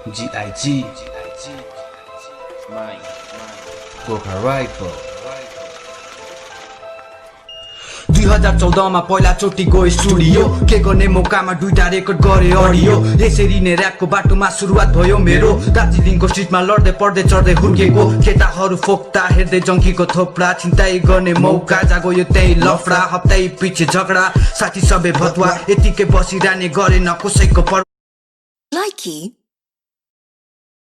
GIG Goka Rifle 2014 मा पहिला चोटी गयो स्टुडियो के गर्ने मौकामा दुईटा रेकर्ड गरे अडियो यसरी नै र्यापको बाटोमा सुरुवात भयो मेरो दार्जिलिङको स्ट्रिटमा लड्दै पढ्दै चढ्दै हुर्केको केटाहरू फोक्ता हेर्दै जङ्कीको थोप्रा छिन्ताइ गर्ने मौका जागो यो त्यही लफडा हप्तै पछि झगडा साथी सबै भतुवा यतिकै बसिरहने गरे न कसैको Likey